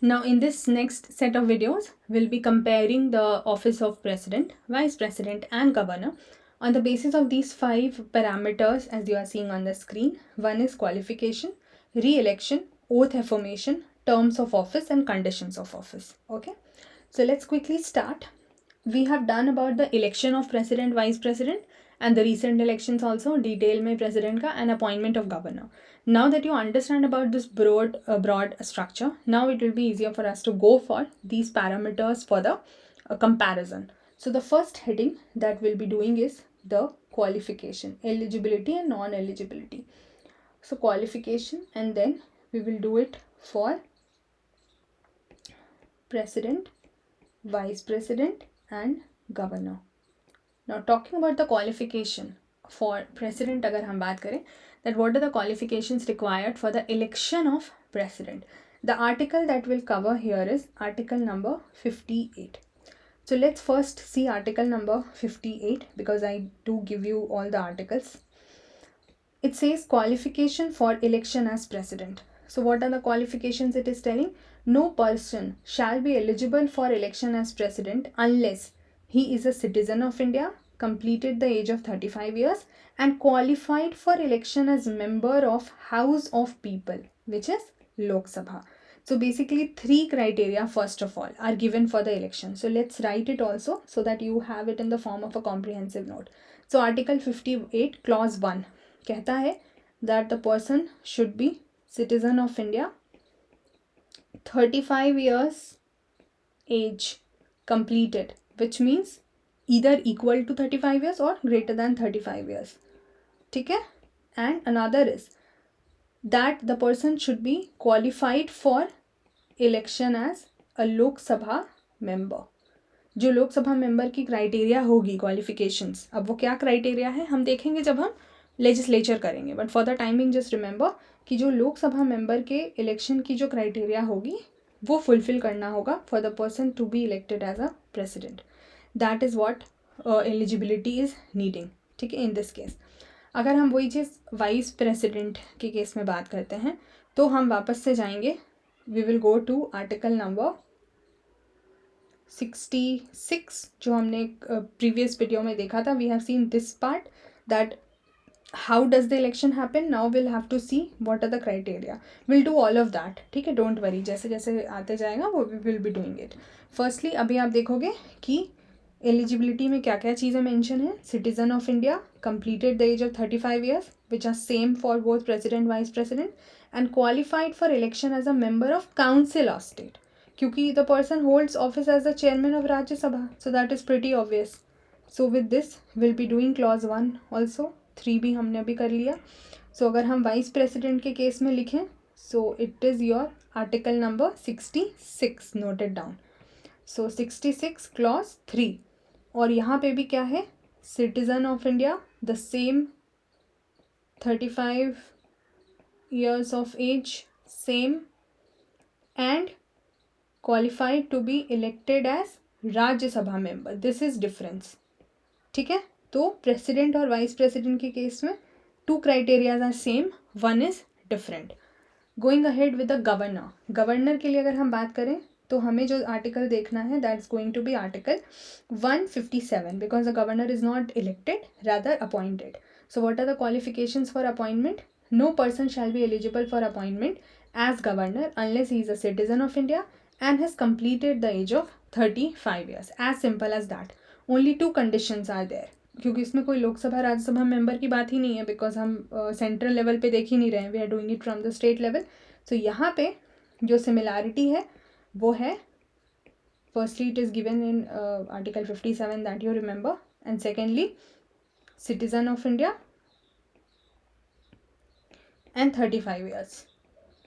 Now in this next set of videos, we'll be comparing the office of president, vice president and governor on the basis of these 5 parameters as you are seeing on the screen. One is qualification, re-election, oath affirmation, terms of office and conditions of office. Okay, so let's quickly start. We have done about the election of president, vice president and the recent elections also, detail mein president ka, and appointment of governor. Now that you understand about this broad structure, now it will be easier for us to go for these parameters for the comparison. So the first heading that we'll be doing is the qualification, eligibility and non-eligibility. So qualification, and then we will do it for president, vice president and governor. Now talking about the qualification for president, agar hum baat kare, that what are the qualifications required for the election of president. The article that we'll cover here is article number 58. So let's first see article number 58 because I do give you all the articles. It says qualification for election as president. So what are the qualifications it is telling? No person shall be eligible for election as president unless he is a citizen of India, completed the age of 35 years and qualified for election as member of House of People, which is Lok Sabha. So basically 3 criteria first of all are given for the election. So let's write it also so that you have it in the form of a comprehensive note. So article 58 clause 1 कहता है that the person should be citizen of India, 35 years age completed, which means either equal to 35 years or greater than 35 years. ठीक है? And another is that the person should be qualified for election as a Lok Sabha member. जो Lok Sabha member की criteria होगी qualifications, अब वो क्या criteria है हम देखेंगे जब हम लेजिस्लेचर करेंगे, but for the timing just remember कि जो लोकसभा मेंबर के इलेक्शन की जो क्राइटेरिया होगी वो फुलफिल करना होगा for the person to be elected as a president. That is what eligibility is needing. ठीक है, इन दिस केस अगर हम वही चीज़ वाइस प्रेसिडेंट के केस में बात करते हैं तो हम वापस से जाएंगे. We will go to article number 66 जो हमने प्रीवियस वीडियो में देखा था. We have seen this part that how does the election happen. Now we'll have to see what are the criteria. We'll do all of that. ठीक है, don't worry, जैसे जैसे आते जाएगा वो we will be doing it. Firstly अभी आप देखोगे कि एलिजिबिलिटी में क्या क्या चीज़ें मेंशन है. Citizen of India, completed the age of 35 years which are same for both president, vice president and qualified for election as a member of council of state क्योंकि the person holds office as the chairman of Rajya Sabha, so that is pretty obvious. So with this we'll be doing clause 1 also. 3 भी हमने अभी कर लिया. सो अगर हम vice president के case में लिखें so it is your article number 66 noted down. So 66 clause 3 और यहाँ पे भी क्या है, citizen of India, the same 35 years of age, same and qualified to be elected as Rajya Sabha member. This is difference. ठीक है, तो प्रेसिडेंट और वाइस प्रेसिडेंट के केस में 2 criterias are same, 1 is different. Going ahead with the governor. Governor के लिए अगर हम बात करें तो हमें जो आर्टिकल देखना है that is going to be article 157 because the governor is not elected rather appointed. So what are the qualifications for appointment? No person shall be eligible for appointment as governor unless he is a citizen of India and has completed the age of 35 years. As simple as that. Only 2 conditions are there. क्योंकि इसमें कोई Lok Sabha Rajya Sabha member की बात ही नहीं है because हम central level पे देख ही नहीं रहे हैं. We are doing it from the state level. So यहाँ पे जो सिमिलैरिटी है वो है, firstly it is given in article 57 that you remember and secondly citizen of India and 35 years.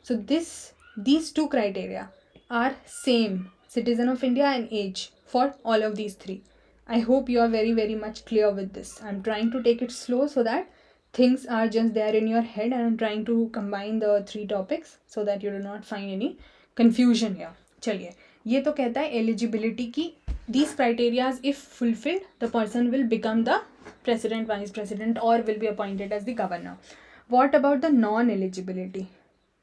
So these 2 criteria are same, citizen of India and age, for all of these 3. I hope you are very much clear with this. I'm trying to take it slow so that things are just there in your head and I'm trying to combine the 3 topics so that you do not find any confusion here. चलिए, ये तो कहता है eligibility की these criteria if fulfilled the person will become the president, vice president or will be appointed as the governor. What about the non-eligibility?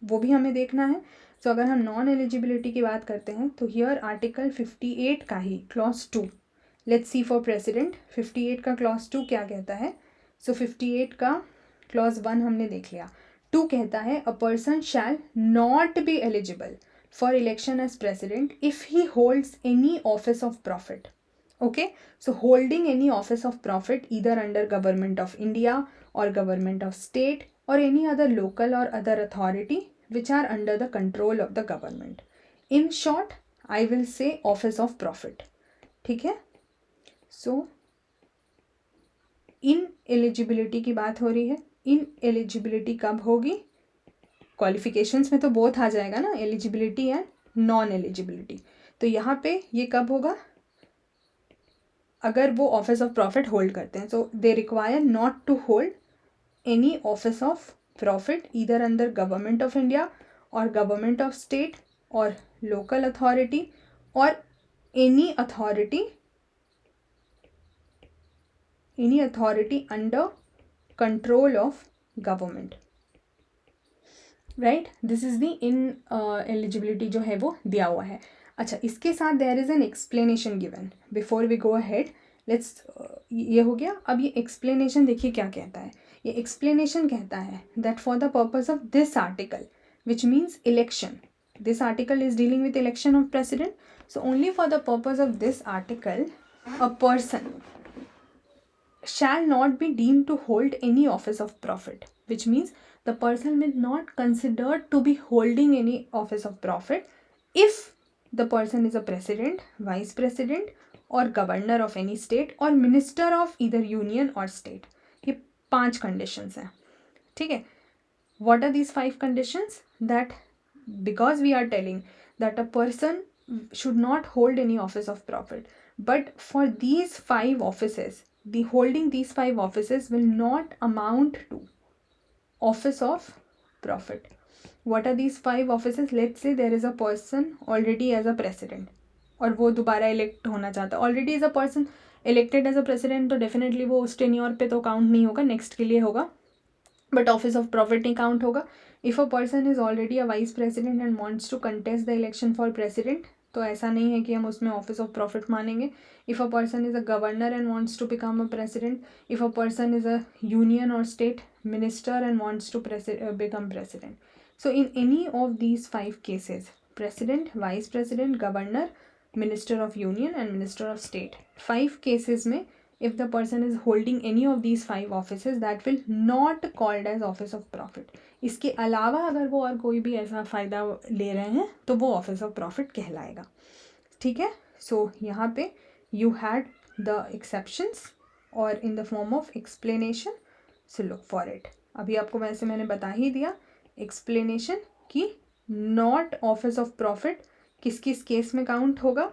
वो भी हमें देखना है. सो अगर हम नॉन एलिजिबिलिटी की बात करते हैं तो हियर आर्टिकल 58 का ही clause 2, let's see for president 58 का क्लॉज 2 क्या कहता है. सो 58 का क्लॉज 1 हमने देख लिया. 2 कहता है a person shall not be eligible for election as president if he holds any office of profit. Okay, so holding any office of profit either under government of India or government of state or any other local or other authority which are under the control of the government. In short, I will say office of profit. ठीक है. So इन eligibility की बात हो रही है. इन eligibility कब होगी? Qualifications में तो बोथ आ जाएगा ना, एलिजिबिलिटी एंड नॉन एलिजिबिलिटी. तो यहाँ पे ये कब होगा? अगर वो ऑफिस ऑफ प्रॉफिट होल्ड करते हैं. So they require not to hold any office of profit either under government of India और गवर्नमेंट ऑफ स्टेट और लोकल अथॉरिटी और any authority under control of government. Right, this is the ineligibility जो है वो दिया हुआ है. अच्छा, इसके साथ there is an explanation given before we go ahead. Let's, ये हो गया. अब ये एक्सप्लेनेशन देखिए क्या कहता है. ये एक्सप्लेनेशन कहता है that for the purpose of this article which means election, this article is dealing with election of president. So only for the purpose of this article a person shall not be deemed to hold any office of profit, which means the person is not considered to be holding any office of profit if the person is a president, vice president or governor of any state or minister of either union or state. ये 5 conditions हैं. ठीक है. What are these 5 conditions? That because we are telling that a person should not hold any office of profit, but for these 5 offices, the holding these 5 offices will not amount to office of profit. What are these 5 offices? Let's say there is a person already as a president और वो दोबारा elect होना चाहता है. Already as a person elected as a president तो definitely वो उस tenure पे तो काउंट नहीं होगा, नेक्स्ट के लिए होगा, बट ऑफिस ऑफ प्रॉफिट नहीं काउंट होगा. If a person is already a vice president and wants to contest the election for president, तो ऐसा नहीं है कि हम उसमें ऑफिस ऑफ प्रॉफिट मानेंगे. If a person is a governor and wants to become a president, if a person is a union और state minister and wants to become president. So in any of these 5 cases, president, vice president, governor, minister of union and minister of state, 5 cases में if the person is holding any of these 5 offices, that will not called as office of profit. इसके अलावा अगर वो और कोई भी ऐसा फ़ायदा ले रहे हैं तो वो ऑफिस ऑफ प्रॉफिट कहलाएगा. ठीक है. सो यहाँ पे you had the exceptions और in the form of explanation, so look for it. अभी आपको वैसे मैंने बता ही दिया explanation कि not office of profit किस किस केस में काउंट होगा.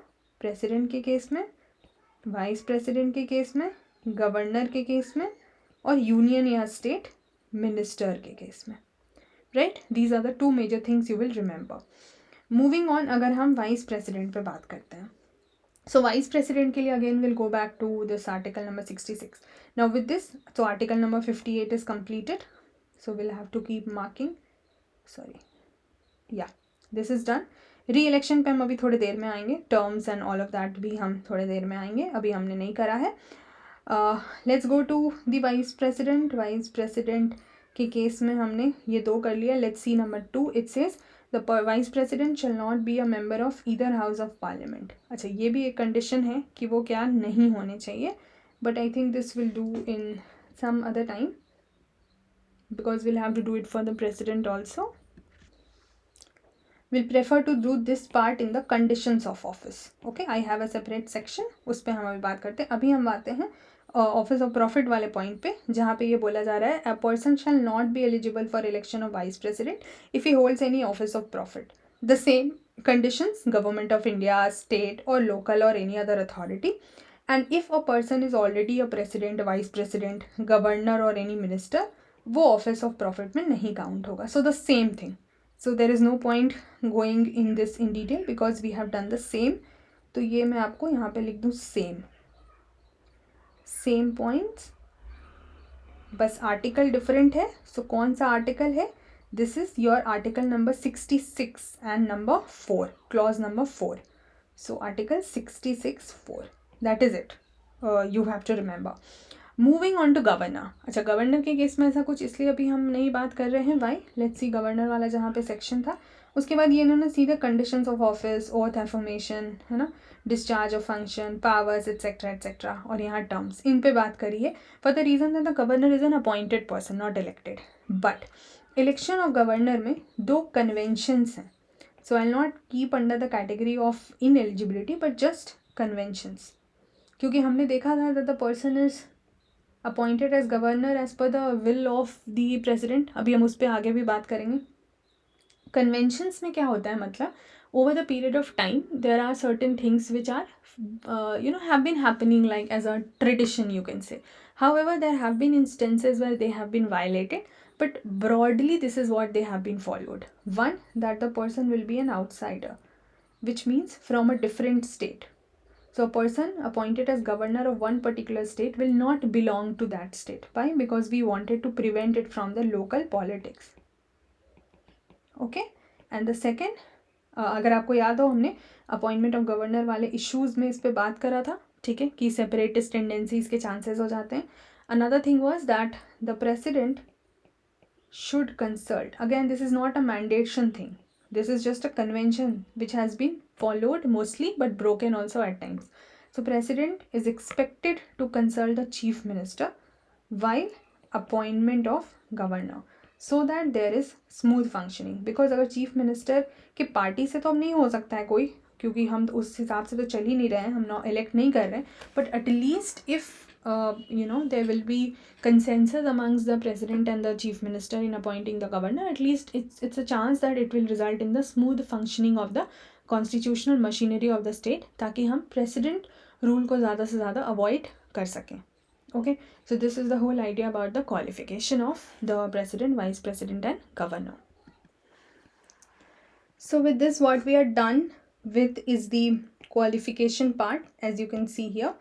प्रेसिडेंट के केस में, वाइस प्रेसिडेंट के केस में, गवर्नर के केस में और यूनियन या स्टेट मिनिस्टर के केस में. Right, these are the 2 major things you will remember. Moving on, अगर हम वाइस प्रेसिडेंट पे बात करते हैं, सो वाइस प्रेसिडेंट के लिए again will go back to this article number 66. Now with this, so article number 58 is completed. So will have to keep marking, sorry, yeah this is done. Reelection पे हम अभी थोड़ी देर में आएंगे, terms and all of that भी हम थोड़ी देर में आएंगे, अभी हमने नहीं करा है. Let's go to the vice president. Vice president के केस में हमने ये 2 कर लिया. Let's see number 2. It says the vice president shall not be a member of either house of parliament. अच्छा, ये भी एक कंडीशन है कि वो क्या नहीं होने चाहिए, but I think this will do in some other time because will have to do it for the president also. We'll prefer to do this part in the conditions of office. Okay, I have a separate section, उस पर हम अभी बात करते हैं. अभी हम आते हैं ऑफिस ऑफ प्रॉफिट वाले पॉइंट पे, जहाँ पे ये बोला जा रहा है a person shall not be eligible for election of vice president if he holds any office of profit. The same conditions, government of India, state or local or any other authority. And if a person is already a president, vice president, governor or any minister, वो office of profit में नहीं count होगा. So the same thing. So there is no point going in this in detail because we have done the same. तो ये मैं आपको यहाँ पे लिख दूँ same points, बस आर्टिकल डिफरेंट है. सो कौन सा आर्टिकल है? This is your article number 66 and number 4, clause number 4. So article 66(4), that is it. You have to remember. Moving on to governor. अच्छा, गवर्नर के केस में ऐसा कुछ इसलिए अभी हम नहीं बात कर रहे हैं. वाई? लेट्स सी गवर्नर वाला जहाँ पे सेक्शन था, उसके बाद ये इन्होंने सीधे conditions of office, oath affirmation, है ना, discharge of function, powers etcetera etcetera, और यहाँ टर्म्स, इन पे बात करी है. For the reason that the governor is an appointed person, not elected. But election of governor में 2 कन्वेंशंस हैं. So I will not keep under the category of ineligibility but just conventions, क्योंकि हमने देखा था that the person is appointed as governor as per the will of the president. अभी हम उस पर आगे भी बात करेंगे. कन्वेंशंस में क्या होता है, मतलब over the period of time there are certain things which are have been happening like as a tradition, you can say. However, there have been instances where they have been violated, but broadly this is what they have been followed. One, that the person will be an outsider, which means from a different state. So a person appointed as governor of one particular state will not belong to that state. Why? Because we wanted to prevent it from the local politics. Okay, and the second, अगर आपको याद हो, हमने appointment of governor वाले issues में इस पर बात करा था, ठीक है, कि सेपरेटिस्ट टेंडेंसीज के चांसेस हो जाते हैं. Another thing was that the president should consult. Again, this is not a mandation thing, this is just a convention which has been followed mostly but broken also at times. So president is expected to consult the chief minister while appointment of governor, so that there is smooth functioning. Because अगर chief minister के party से तो हम नहीं हो सकता है कोई, क्योंकि हम उस हिसाब से तो चल ही नहीं रहे हैं, हम इलेक्ट नहीं कर रहे हैं. But at least if there will be consensus amongst the president and the chief minister in appointing the governor, at least it's a chance that it will result in the smooth functioning of the constitutional machinery of the state, ताकि हम president rule को ज़्यादा से ज़्यादा avoid कर सकें. Okay, so this is the whole idea about the qualification of the president, vice president and governor. So with this, what we are done with is the qualification part, as you can see here.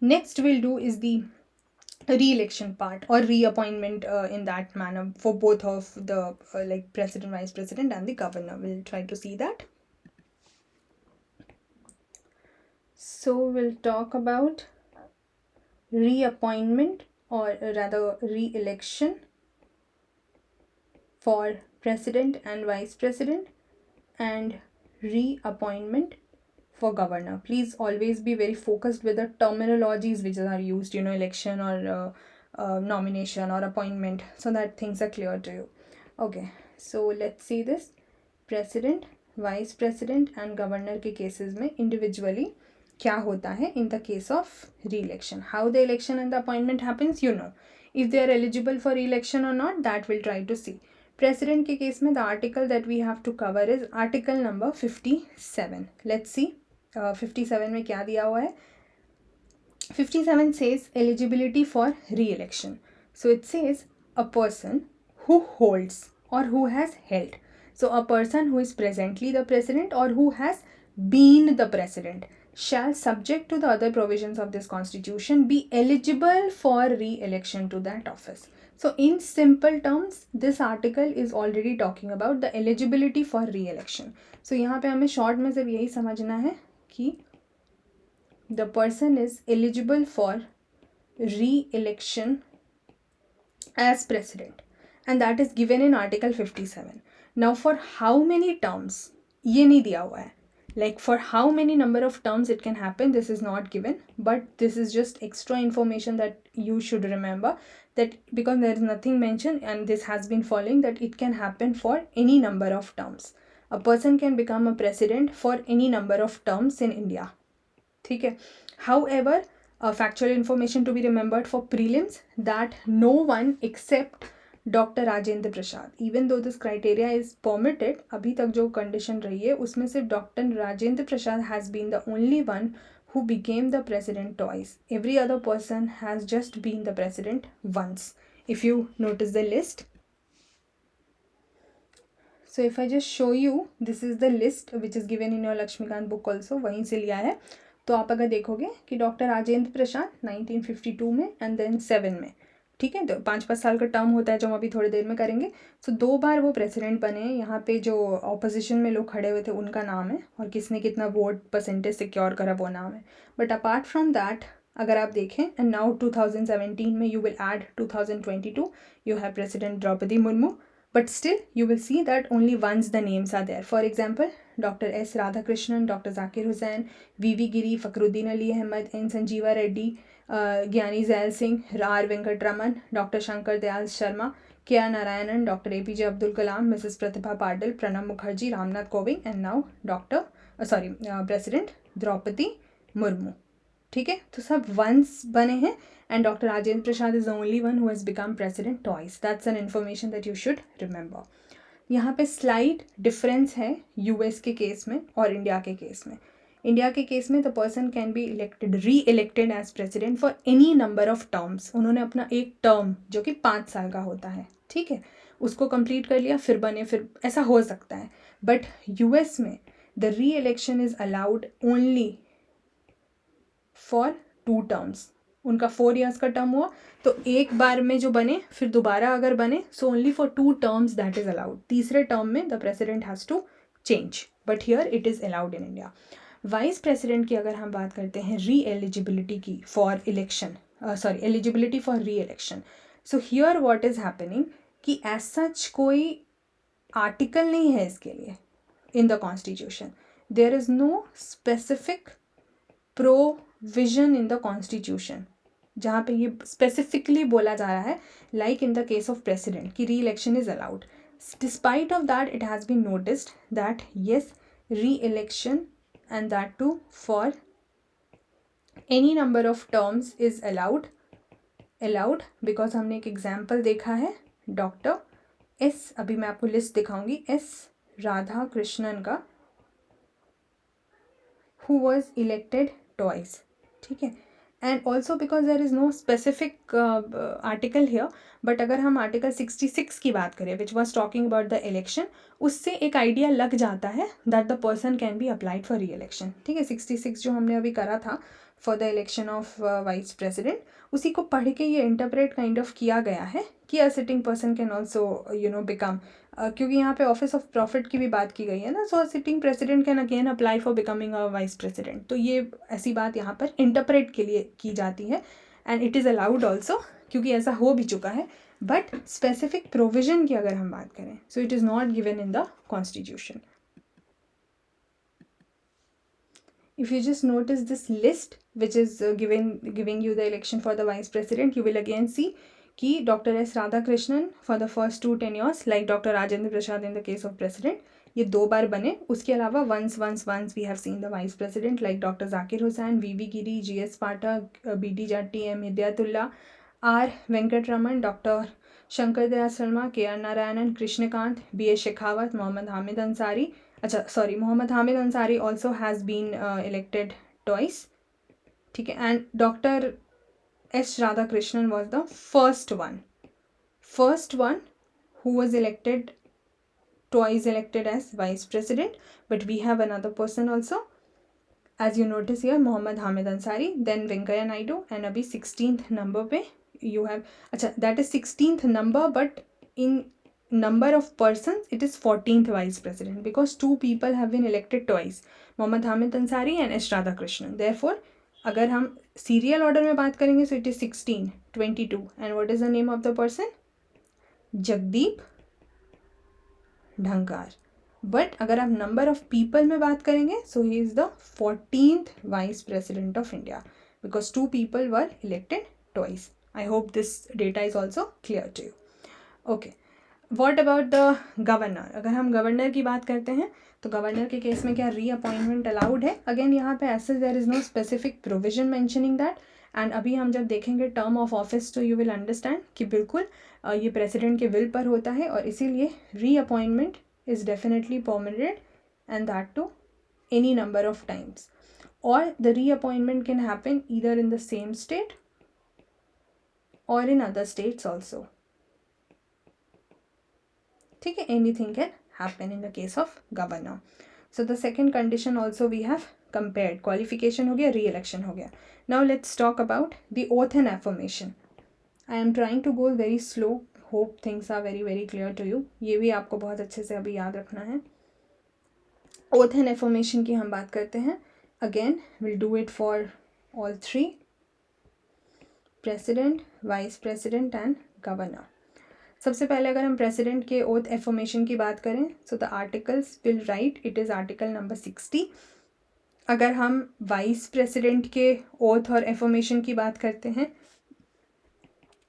Next we'll do is the re-election part or reappointment in that manner for both of the like president, vice president and the governor. We'll try to see that. So we'll talk about reappointment, or rather re-election for president and vice president, and reappointment for governor. Please always be very focused with the terminologies which are used, election or nomination or appointment, so that things are clear to you. Okay, so let's see this. President, vice president and governor के cases में individually क्या होता है in the case of re-election. How the election and the appointment happens, if they are eligible for re-election or not, that we'll try to see. President के case में the article that we have to cover is article number 57. Let's see 57 में क्या दिया हुआ है. 57 says eligibility for re-election. So it says a person who holds or who has held. So a person who is presently the president or who has been the president shall, subject to the other provisions of this constitution, be eligible for re-election to that office. So in simple terms, this article is already talking about the eligibility for re-election. So यहाँ पे हमें short में सिर्फ यही समझना है कि the person is eligible for re-election as president, and that is given in article 57. Now for how many terms, ये नहीं दिया हुआ है. Like for how many number of terms it can happen, this is not given, but this is just extra information that you should remember, that because there is nothing mentioned and this has been following, that it can happen for any number of terms. A person can become a president for any number of terms in India. ठीक है. However, factual information to be remembered for prelims, that no one except Dr. Rajendra Prasad, even though this criteria is permitted, अभी तक जो condition रही है उसमें सिर्फ Dr. Rajendra Prasad has been the only one who became the president twice. Every other person has just been the president once, if you notice the list. So if I just show you, this is the list which is given in your Lakshmikant book also, वहीं से लिया है. तो आप अगर देखोगे कि doctor Rajendra Prasad 1952 में एंड देन 7 में, ठीक है, तो 5-5 साल का टर्म होता है जो हम अभी थोड़ी देर में करेंगे। सो 2 बार वो प्रेसिडेंट बने हैं। यहाँ पे जो ऑपोजिशन में लोग खड़े हुए थे उनका नाम है, और किसने कितना वोट परसेंटेज सिक्योर करा वो नाम है। बट अपार्ट फ्रॉम दैट अगर आप देखें, एंड नाउ 2017 में you will add 2022, you have president Draupadi Murmu, but still you will see that only once the names are there. For example, Dr. S. Radhakrishnan, Dr. Zakir Hussain, V.V. Giri, Fakhruddin Ali Ahmed, N. Sanjeeva Reddy, Gyani Zail Singh, R. Venkataraman, Dr. Shankar Dayal Sharma, K. R. Narayanan, Dr. APJ Abdul Kalam, Mrs. Pratibha Patil, Pranab Mukherjee, Ramnath Kovind, and now President Draupadi Murmu. ठीक है, तो सब once बने हैं, and doctor Rajendra Prasad is the only one who has become president twice. That's an information that you should remember. यहाँ पे slight difference है US के केस में और इंडिया के केस में. इंडिया के केस में the person can be elected reelected as president for any number of terms. उन्होंने अपना एक टर्म जो कि 5 साल का होता है, ठीक है, उसको कंप्लीट कर लिया, फिर बने, फिर ऐसा हो सकता है. बट यूएस में द री election is allowed only for 2 terms. उनका 4 years का टर्म हुआ तो एक बार में जो बने फिर दोबारा अगर बने, so only for 2 terms that is allowed. तीसरे टर्म में the president has to change, but here it is allowed in India. Vice president की अगर हम बात करते हैं री एलिजिबिलिटी की for election, eligibility for reelection, so here what is happening कि एज सच कोई आर्टिकल नहीं है इसके लिए in the constitution. There is no specific provision in the constitution जहाँ पे ये स्पेसिफिकली बोला जा रहा है, like in the case of president, की reelection is allowed. Despite of that it has been noticed that yes reelection and that too for any number of terms is allowed because हमने एक example देखा है doctor S, अभी मैं आपको list दिखाऊंगी, S Radha Krishnan का, who was elected twice. ठीक है, and also because there is no specific article here, but अगर हम आर्टिकल 66 की बात करें which was talking about the election, उससे एक आइडिया लग जाता है that the person can be applied for re-election. ठीक है, 66 जो हमने अभी करा था for the election of vice president, उसी को पढ़ के ये इंटरप्रेट काइंड ऑफ किया गया है कि a sitting person can also become, क्योंकि यहाँ पे ऑफिस ऑफ प्रॉफिट की भी बात की गई है ना, so sitting president can again apply for becoming a vice president. तो ये ऐसी बात यहाँ पर इंटरप्रेट के लिए की जाती है, and it is allowed also क्योंकि ऐसा हो भी चुका है. बट स्पेसिफिक प्रोविजन की अगर हम बात करें, so it is not given in the constitution. If you just notice this list which is giving you the election for the vice president, you will again see कि Dr. S. Radhakrishnan for the first 2 tenures, like Dr. Rajendra Prasad in the case of president, ये 2 बार बने. उसके अलावा once we have seen the vice president like Dr. Zakir Hussain, V.V. Giri, G.S. Pathak, B.D. Jatti, M. Hidyatullah, R. Venkataraman, Dr. Shankar Dayal Sharma, K. R. Narayanan, Krishnakant, B.S. Shekhawat, Mohammad Hamid Ansari. Mohammad Hamid Ansari also has been elected twice. ठीक है, and Dr. S. Radhakrishnan was the first one who was twice elected as vice president. But we have another person also, as you notice here, Mohammad Hamid Ansari, then Venkaiah Naidu, and abhi 16th number पे you have, that is 16th number, but in number of persons it is 14th vice president because 2 people have been elected twice, Mohammad Hamid Ansari and S. Radhakrishnan. Therefore अगर हम serial order में बात करेंगे so it is 16, 22, and what is the name of the person? Jagdeep Dhankhar. But अगर आप number of people में बात करेंगे so he is the 14th vice president of India because 2 people were elected twice. I hope this data is also clear to you. Okay. What about the governor? अगर हम governor की बात करते हैं तो गवर्नर के केस में क्या री अपॉइंटमेंट अलाउड है? अगेन यहाँ पे ऐसे there is no specific provision mentioning that, and अभी हम जब देखेंगे टर्म ऑफ ऑफिस तो यू विल अंडरस्टैंड कि बिल्कुल ये प्रेसिडेंट के विल पर होता है और इसीलिए reappointment is definitely permitted and that too any number of times, और the reappointment can happen either in the same state और इन अदर स्टेट्स ऑल्सो. ठीक है, anything can happen in the case of governor. So the second condition also we have compared. Qualification हो गया, reelection हो गया. Now let's talk about the oath and affirmation. I am trying to go very slow, hope things are very very clear to you. ये भी आपको बहुत अच्छे से अभी याद रखना है. ओथ एंड एफर्मेशन की हम बात करते हैं. Again will do it for all three, president, vice president and governor. सबसे पहले अगर हम प्रेसिडेंट के ओथ एफर्मेशन की बात करें, so the articles will write it is article number 60. अगर हम वाइस प्रेसिडेंट के ओथ और एफर्मेशन की बात करते हैं,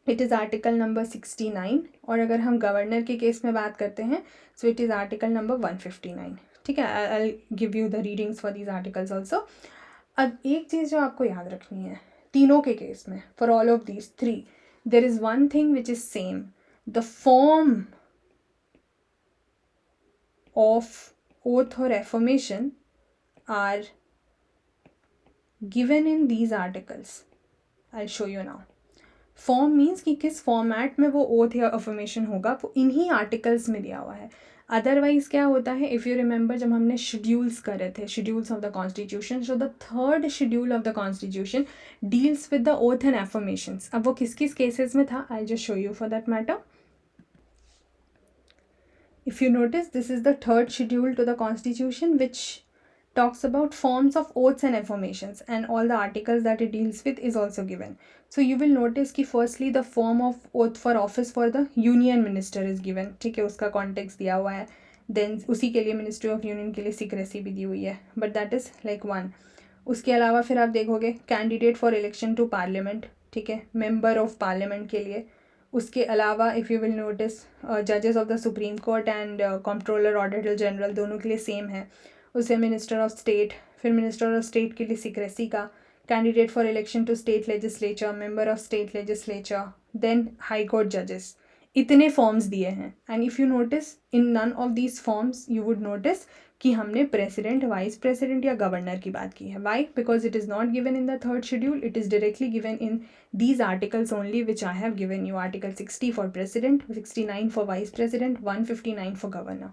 इट इज़ आर्टिकल नंबर 69. और अगर हम गवर्नर के केस में बात करते हैं, so it is article number 159. ठीक है, I give you the readings for these articles also. अब एक चीज़ जो आपको याद रखनी है तीनों के केस में, for all of these three, there is one thing which is same. The form of oath or affirmation are given in these articles. I'll show you now. Form means कि किस फॉर्मेट में वो oath या affirmation होगा, वो इन्हीं articles में दिया हुआ है. अदरवाइज क्या होता है, इफ़ यू रिमेंबर जब हमने शेड्यूल्स करे थे, schedules of the constitution, so the third schedule of the constitution deals with the oath and affirmations. अब वो किस किस केसेस में था, I just show you for that matter. If you notice, this is the third schedule to the constitution which talks about forms of oaths and affirmations, and all the articles that it deals with is also given. So you will notice कि firstly the form of oath for office for the union minister is given. ठीक है, उसका context दिया हुआ है. Then उसी के लिए ministry of union के लिए secrecy भी दी हुई है, but that is like one. उसके अलावा फिर आप देखोगे candidate for election to parliament, ठीक है, member of parliament के लिए. उसके अलावा इफ़ यू विल नोटिस जजेस of the supreme court and controller auditor general दोनों के लिए सेम है. उससे मिनिस्टर ऑफ स्टेट, फिर मिनिस्टर ऑफ स्टेट के लिए सीक्रेसी का, candidate for election to state legislature, member of state legislature, then high court जजेस. इतने फॉर्म्स दिए हैं. And if you notice in none of these forms you would notice कि हमने प्रेसिडेंट, वाइस प्रेसिडेंट या गवर्नर की बात की है. Why? Because it is not given in the third schedule, it is directly given in these articles only which I have given you. Article 60 for president, 69 for vice president, 159 for governor.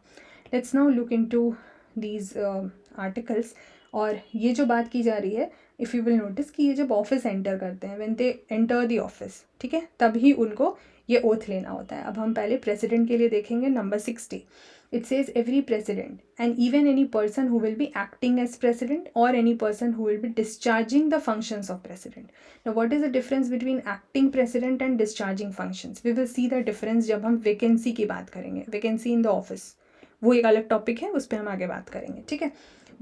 Let's now look into these articles. और ये जो बात की जा रही है, if you will notice कि ये जब ऑफिस एंटर करते हैं, when they enter the office, ठीक है, तभी उनको ये ओथ लेना होता है. अब हम पहले प्रेसिडेंट के लिए देखेंगे number 60. It says every president and even any person who will be acting as president or any person who will be discharging the functions of president. Now what is the difference between acting president and discharging functions? We will see the difference जब हम vacancy की बात करेंगे, vacancy in the office. वो एक अलग topic है, उस पर हम आगे बात करेंगे, ठीक है.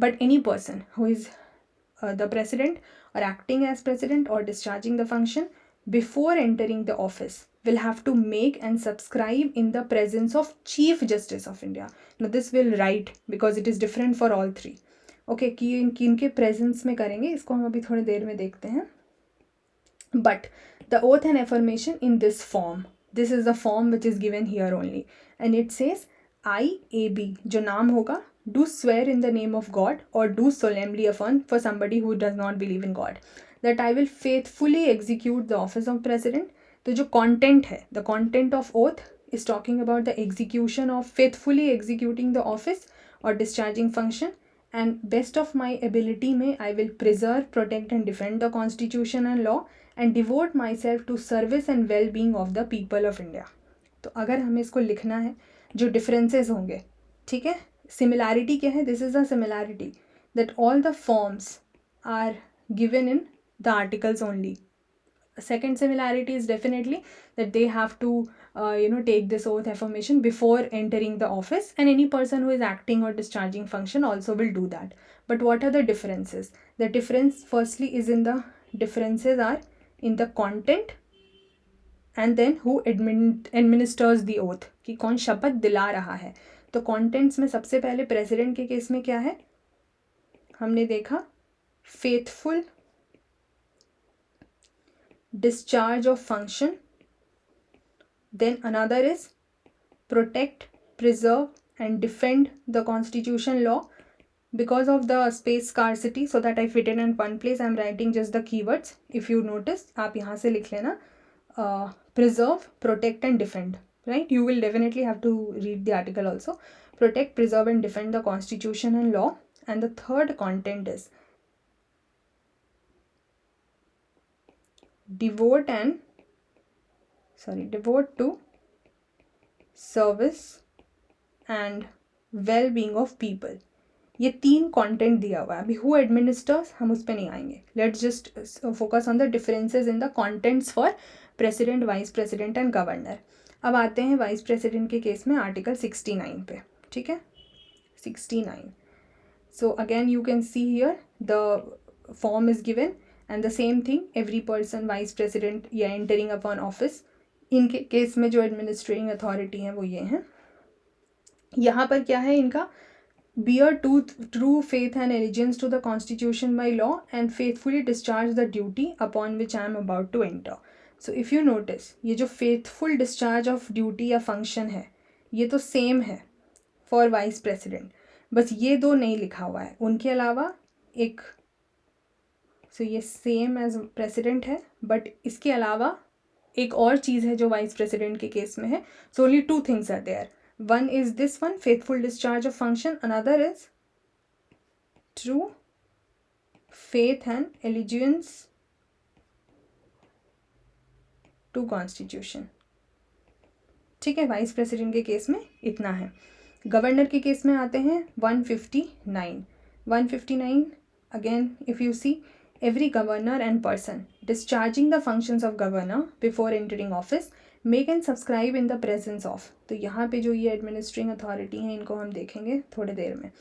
But any person who is the president or acting as president or discharging the function before entering the office will have to make and subscribe in the presence of Chief Justice of India. Now this will write because it is different for all three. Okay, कि इनके presence में करेंगे, इसको हम अभी थोड़ी देर में देखते हैं. But the oath and affirmation in this form, this is the form which is given here only, and it says IAB, जो नाम होगा, do swear in the name of God or do solemnly affirm for somebody who does not believe in God that I will faithfully execute the office of president. तो जो content है, the content of oath is talking about the execution of faithfully executing the office or discharging function, and best of my ability में I will preserve, protect and defend the constitution and law and devote myself to service and well-being of the people of India. तो अगर हमें इसको लिखना है, जो differences होंगे, ठीक है, similarity क्या है? This is a similarity that all the forms are given in the articles only. Second similarity is definitely that they have to take this oath affirmation before entering the office, and any person who is acting or discharging function also will do that. But what are the differences? The difference firstly is in the differences are in the content and then who administers the oath, कि कौन शपथ दिला रहा है. तो contents में सबसे पहले प्रेसिडेंट के केस में क्या है, हमने देखा faithful discharge of function. Then another is protect, preserve and defend the constitution law. Because of the space scarcity, so that I fit in one place, I am writing just the keywords. If you notice, आप यहाँ से लिख लेना preserve, protect and defend, right? You will definitely have to read the article also. Protect, preserve and defend the constitution and law. And the third content is devote and service and well being of people. ये 3 content दिया हुआ है। अभी who administers हम उस पर नहीं आएंगे, let's just focus on the differences in the contents for president, vice president and governor. अब आते हैं वाइस प्रेसिडेंट के केस में आर्टिकल 69 पे, ठीक है, 69। So again you can see here the form is given and the same thing, every person vice president या entering upon office, इनके केस में जो एडमिनिस्ट्रेटिंग अथॉरिटी हैं वो ये हैं। यहाँ पर क्या है इनका, bear true faith and allegiance to the constitution by law and faithfully discharge the duty upon which I am about to enter. So if you notice, ये जो faithful discharge of duty या function है ये तो same है for vice president, बस ये 2 नहीं लिखा हुआ है। उनके अलावा एक ये सेम एज प्रेसिडेंट है, बट इसके अलावा एक और चीज़ है जो वाइस प्रेसिडेंट के केस में है। So only 2 things are there. One is this one, faithful discharge of function. Another is true faith and allegiance to constitution. ठीक है, वाइस प्रेसिडेंट के केस में इतना है। गवर्नर के केस में आते हैं 159। 159 again if you see, every governor and person discharging the functions of governor before entering office make and subscribe in the presence of। तो यहाँ पे जो ये एडमिनिस्ट्रेटिंग अथॉरिटी हैं इनको हम देखेंगे थोड़ी देर में।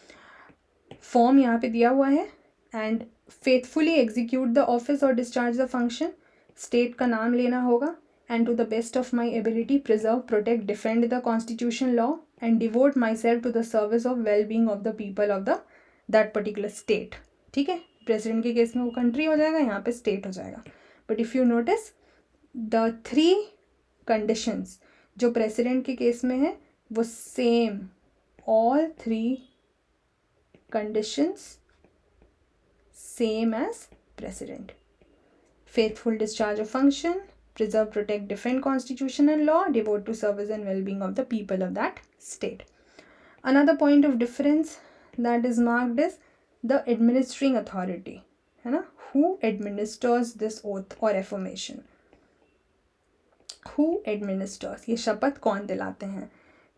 फॉर्म यहाँ पे दिया हुआ है and faithfully execute the office और डिस्चार्ज द फंक्शन, स्टेट का नाम लेना होगा, and to the best of my ability preserve, protect, defend the constitution law and devote my self to the service of well being of the people of the that particular state. ठीक है, president के case में वो country हो जाएगा, यहाँ पे state हो जाएगा। But if you notice the 3 conditions जो प्रेसिडेंट के केस में है वो same, all 3 conditions same as president. Faithful discharge of function, preserve, protect, defend constitution and law, devote to service and well-being of the people of that state. Another point of difference that is marked is the administering authority, है ना, who administers this oath or affirmation, who administers, ये शपथ कौन दिलाते हैं।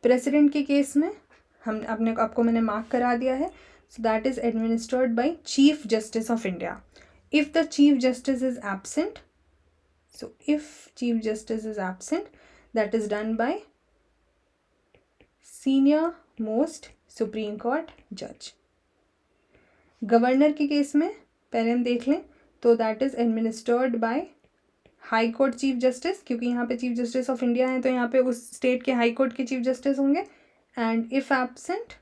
President के case में हम आपको मैंने मार्क करा दिया है, so that is administered by Chief Justice of India. If the Chief Justice is absent, so if Chief Justice is absent, that is done by senior most Supreme Court judge. Governor के case में पहले हम देख लें तो that is administered by high court chief justice, क्योंकि यहाँ पे चीफ जस्टिस ऑफ इंडिया है तो यहाँ पे उस स्टेट के हाई कोर्ट के चीफ जस्टिस होंगे। And if absent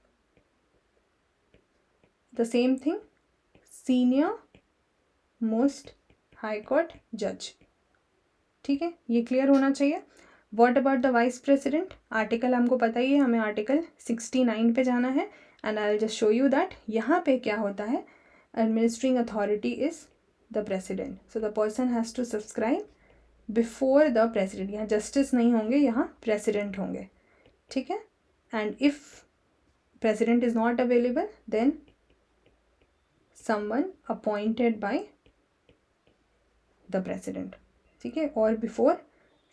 the same thing, senior most high court जज। ठीक है, ये क्लियर होना चाहिए। What about the vice president, article हमको पता ही है, हमें आर्टिकल 69 पे जाना है and I will just show you that यहाँ पे क्या होता है। Administrating authority is the president, so the person has to subscribe before the president. यहाँ जस्टिस नहीं होंगे, यहाँ प्रेसिडेंट होंगे। ठीक है, and if president is not available then someone appointed by the president. ठीक है, और before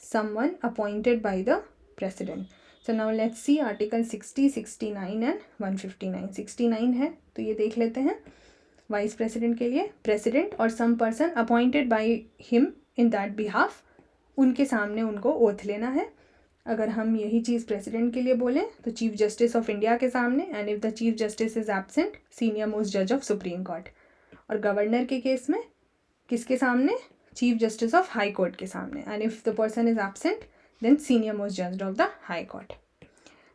someone appointed by the president. So now let's see article 60, 69 and 159. 69 है तो ये देख लेते हैं। वाइस प्रेसिडेंट के लिए प्रेसिडेंट और some person appointed by him in that behalf, उनके सामने उनको ओथ लेना है। अगर हम यही चीज़ प्रेसिडेंट के लिए बोलें तो चीफ जस्टिस ऑफ इंडिया के सामने, and if the chief justice is absent senior most जज ऑफ सुप्रीम कोर्ट। और गवर्नर के केस में किसके सामने, chief justice of high court के सामने, and if the person is absent then senior most जज of the high court.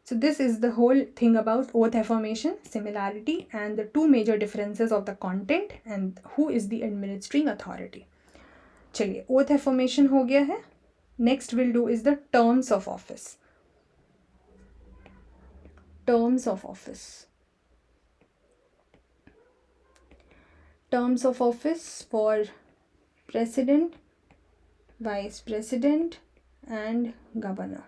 So this is the whole thing about oath affirmation, similarity and the 2 major differences of the content and who is the administrating authority. चलिए, oath affirmation हो गया है। Next will do is the terms of office. Terms of office, terms of office for president, vice president and governor.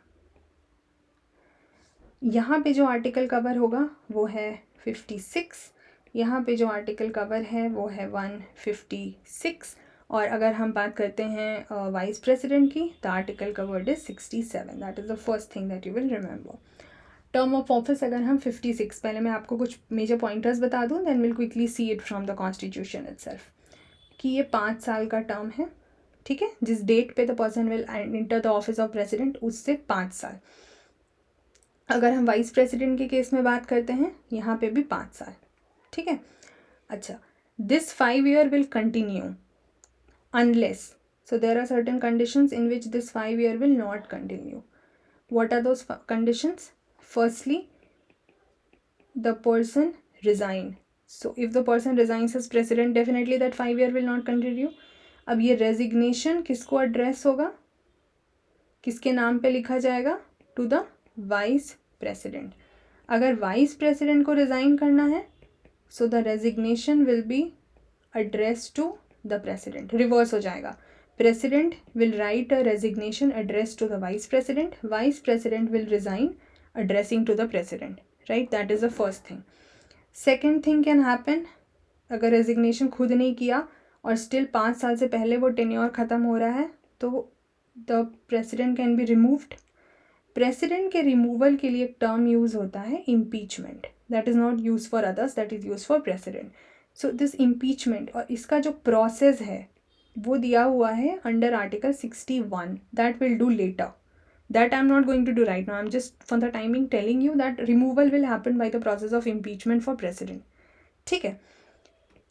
यहाँ पे जो article cover होगा वो है 56, यहाँ पे जो आर्टिकल कवर है वो है 156, और अगर हम बात करते हैं वाइस प्रेसिडेंट की, द आर्टिकल का word is 67. That is the first thing that you will remember. Term of office अगर हम 56, पहले मैं आपको कुछ मेजर पॉइंटर्स बता दूं, then will quickly see it from the constitution itself, कि ये 5 साल का टर्म है. ठीक है, जिस डेट पे the person will enter the office of president उससे 5 साल. अगर हम वाइस प्रेसिडेंट के केस में बात करते हैं, यहाँ पे भी 5 साल. ठीक है. अच्छा, this 5 year will continue unless, so there are certain conditions in which this 5 year will not continue. What are those conditions? Firstly, the person resign. So if the person resigns as president, definitely that 5 year will not continue. अब ये resignation किसको address होगा, किसके नाम पे लिखा जाएगा? To the vice president. अगर vice president को resign करना है, so the resignation will be addressed to the president. Reverse हो जाएगा. President will write a resignation addressed to the vice president. Vice president will resign addressing to the president. Right? That is the first thing. Second thing can happen, अगर resignation खुद नहीं किया और still 5 साल से पहले वो tenure ख़त्म हो रहा है, तो the president can be removed. President के removal के लिए एक term use होता है impeachment. That is not used for others, that is used for president. So this impeachment और इसका जो प्रोसेस है वो दिया हुआ है under article 61. That will do later. That I am not going to do right now. I am just for the timing telling you that removal will happen by the process of impeachment for president. ठीक है.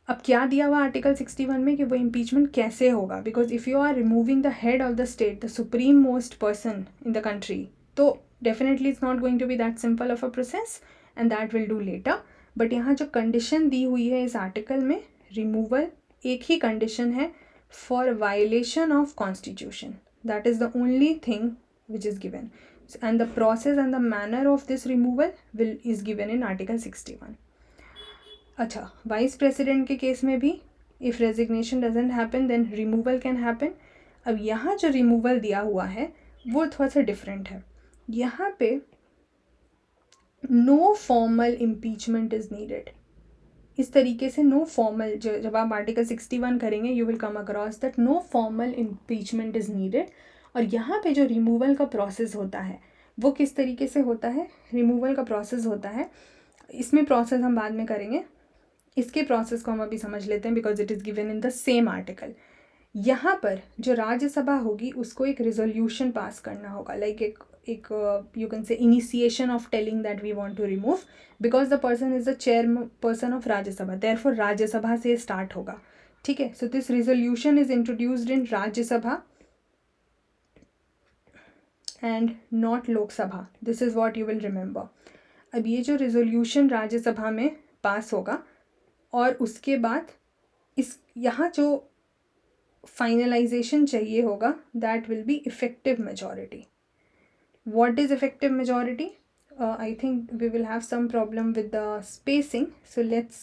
अब क्या दिया हुआ article 61 में कि वो impeachment कैसे होगा, because if you are removing the head of the state, the supreme most person in the country, तो definitely it's not going to be that simple of a process and that will do later. But यहाँ जो condition दी हुई है इस article में, removal एक ही condition है for violation of constitution. That is the only thing which is given, and the process and the manner of this removal will is given in article 61. अच्छा, वाइस प्रेसिडेंट के case में भी if resignation doesn't happen then removal can happen. अब यहाँ जो removal दिया हुआ है वो थोड़ा सा डिफरेंट है. यहाँ पे no formal impeachment is needed. इस तरीके से नो फॉर्मल, जब आप आर्टिकल 61 करेंगे you will come across that no formal impeachment is needed. और यहाँ पे जो रिमूवल का प्रोसेस होता है वो किस तरीके से होता है? रिमूवल का प्रोसेस होता है, इसमें प्रोसेस हम बाद में करेंगे, इसके प्रोसेस को हम अभी समझ लेते हैं because it is given in the same article. यहाँ पर जो राज्यसभा होगी उसको एक रिजोल्यूशन पास करना होगा, लाइक एक you can say initiation of telling that we want to remove, because the person is the chairperson of Rajya Sabha, therefore Rajya Sabha से start होगा. ठीक है. so this resolution is introduced in Rajya Sabha and not Lok Sabha. this is what you will remember. अब ये जो resolution राज्य सभा में पास होगा और उसके बाद इस यहाँ जो फाइनलाइजेशन चाहिए होगा that will be effective majority. What is effective majority? I think we will have some problem with the spacing, so let's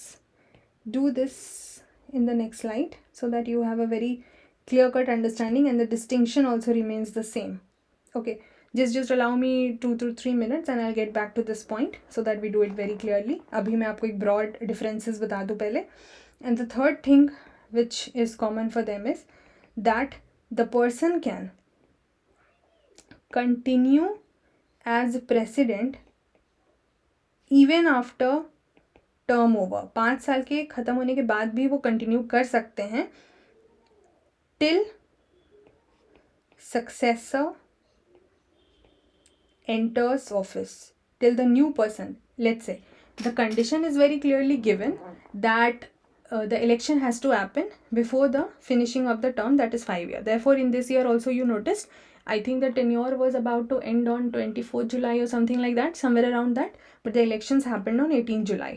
do this in the next slide so that you have a very clear cut understanding and the distinction also remains the same. Okay, just allow me 2 to 3 minutes and I'll get back to this point so that we do it very clearly. अभी मैं आपको एक broad differences बता दूँ पहले. And the third thing which is common for them is that the person can continue as president even after term over. 5 साल के ख़त्म होने के बाद भी वो कंटिन्यू कर सकते हैं till successor enters office, till the new person. Let's say the condition is very clearly given that the election has to happen before the finishing of the term, that is 5 years. Therefore in this year also you noticed, I think the tenure was about to end on 24th July or something like that, somewhere around that, but the elections happened on 18th July.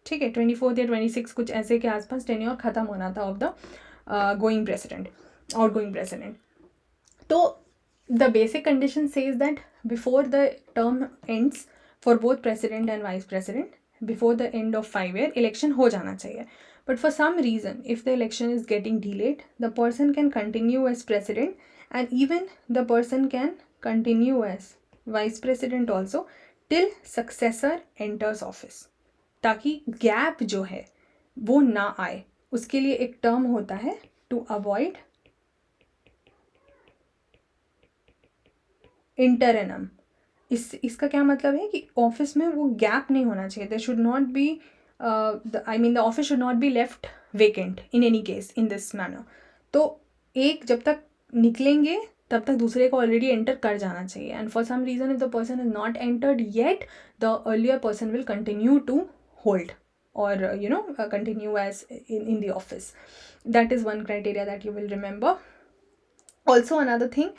ठीक है. 24th या 26 कुछ ऐसे के आसपास tenure ख़त्म होना था of the going president, outgoing president. तो the basic condition says that before the term ends for both president and vice president, before the end of 5 year election हो जाना चाहिए. But for some reason, if the election is getting delayed, the person can continue as president and even the person can continue as vice president also till successor enters office. ताकि gap जो है वो ना आए, उसके लिए एक term होता है to avoid इंटरनम. इसका क्या मतलब है कि ऑफिस में वो गैप नहीं होना चाहिए. There should not be the office should not be left vacant in any case in this manner. तो एक जब तक निकलेंगे तब तक दूसरे को ऑलरेडी एंटर कर जाना चाहिए. And for some reason if the person is not entered yet, the earlier person will continue to hold or continue as in the office. That is one criteria that you will remember. Also another thing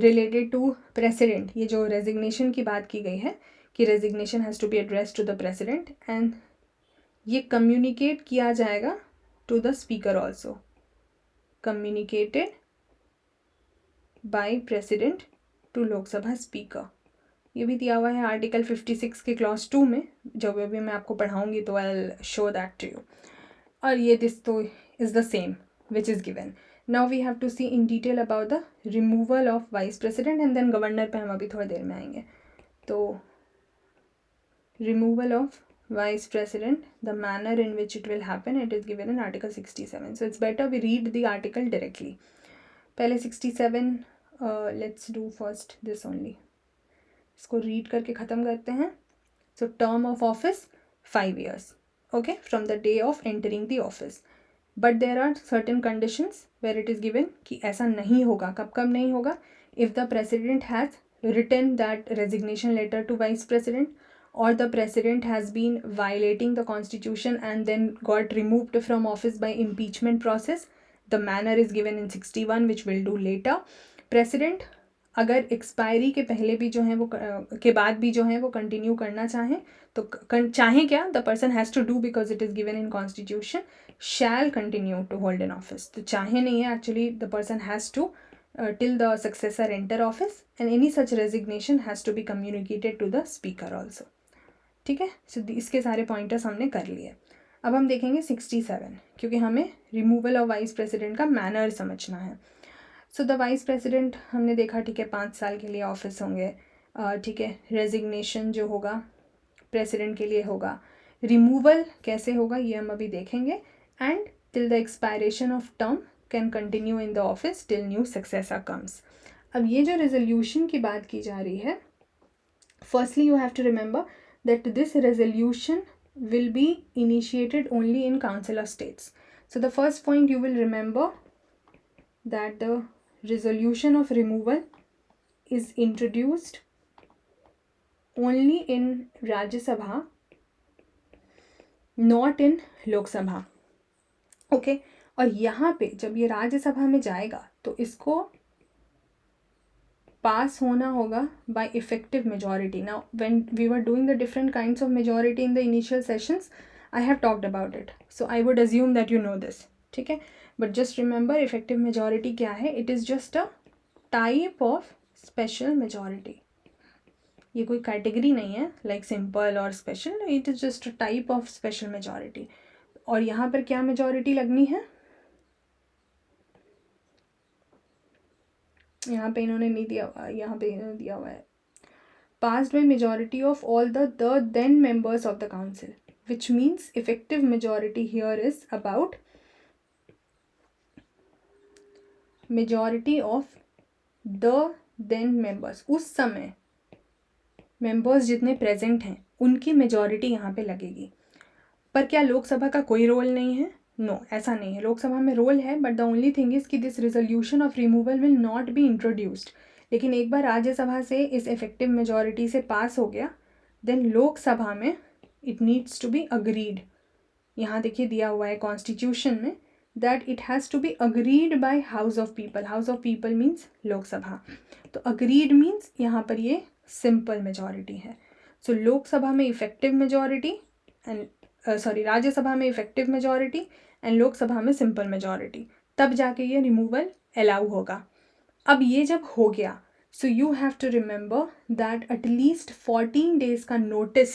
related to president, ये जो resignation की बात की गई है कि resignation has to be addressed to the president and ये communicate किया जाएगा to the speaker also. Communicated by president to लोक सभा स्पीकर. ये भी दिया हुआ है आर्टिकल 56 के क्लॉज 2 में, जब अभी मैं आपको पढ़ाऊँगी तो I will show that to you. और ये दिस तो is the same which is given. Now we have to see in detail about the removal of vice president and then governor पे हम अभी थोड़ी देर में आएंगे. तो removal of vice president, the manner in which it will happen, it is given in article 67. So it's better we read the article directly. पहले 67 let's do first this only. इसको रीड करके ख़त्म करते हैं. So term of office 5 years, okay, from the day of entering the office. But there are certain conditions where it is given कि ऐसा नहीं होगा. कब कब नहीं होगा? If the president has written that resignation letter to vice president, or the president has been violating the constitution and then got removed from office by impeachment process. The manner is given in 61 which we'll do later. President अगर expiry के पहले भी जो है वो के बाद भी जो है वो कंटिन्यू करना चाहें तो चाहें क्या, the person has to do because it is given in constitution, shall continue to hold in office. तो चाहे नहीं है, actually the person has to till the successor enter office and any such resignation has to be communicated to the speaker also. ठीक है. सो इसके सारे pointers हमने कर लिए. अब हम देखेंगे 67, क्योंकि हमें रिमूवल ऑफ वाइस प्रेसिडेंट का मैनर समझना है. सो द वाइस प्रेसिडेंट हमने देखा, ठीक है, 5 साल के लिए ऑफिस होंगे. ठीक है. रेजिग्नेशन जो होगा प्रेसिडेंट के लिए होगा. रिमूवल कैसे होगा ये हम अभी देखेंगे. And till the expiration of term can continue in the office till new successor comes. अब ये जो रेजोल्यूशन की बात की जा रही है, firstly you have to remember that this resolution will be initiated only in Council of States. So the first point you will remember that the resolution of removal is introduced only in Rajya Sabha, not in Lok Sabha. Okay? और यहाँ पे जब ये राज्य सभा में जाएगा तो इसको पास होना होगा by effective majority. Now when we were doing the different kinds of majority in the initial sessions, I have talked about it, so I would assume that you know this. ठीक है. But just remember effective majority क्या है? It is just a type of special majority. ये कोई category नहीं है like simple और special, it is just a type of special majority. और यहाँ पर क्या majority लगनी है? यहाँ पे इन्होंने नहीं दिया हुआ, यहाँ पे इन्होंने दिया हुआ है passed by majority of all the then members of the council, which means effective majority here is about majority of the then members. उस समय members जितने present हैं उनकी majority यहाँ पे लगेगी. पर क्या लोकसभा का कोई रोल नहीं है? नो, ऐसा नहीं है. लोकसभा में रोल है, but the only thing is कि this resolution of removal will not be introduced. लेकिन एक बार राज्यसभा से इस इफेक्टिव मेजॉरिटी से पास हो गया, देन लोकसभा में it needs to be agreed. यहाँ देखिए दिया हुआ है कॉन्स्टिट्यूशन में that it has to be agreed by house of people. House of people means Lok Sabha. तो अग्रीड मीन्स यहाँ पर ये सिंपल मेजॉरिटी है. सो लोकसभा में इफेक्टिव मेजॉरिटी एंड राज्यसभा में इफेक्टिव मेजॉरिटी एंड लोकसभा में सिंपल मेजॉरिटी, तब जाके ये रिमूवल अलाउ होगा. अब ये जब हो गया, so you have to remember that at least 14 days का नोटिस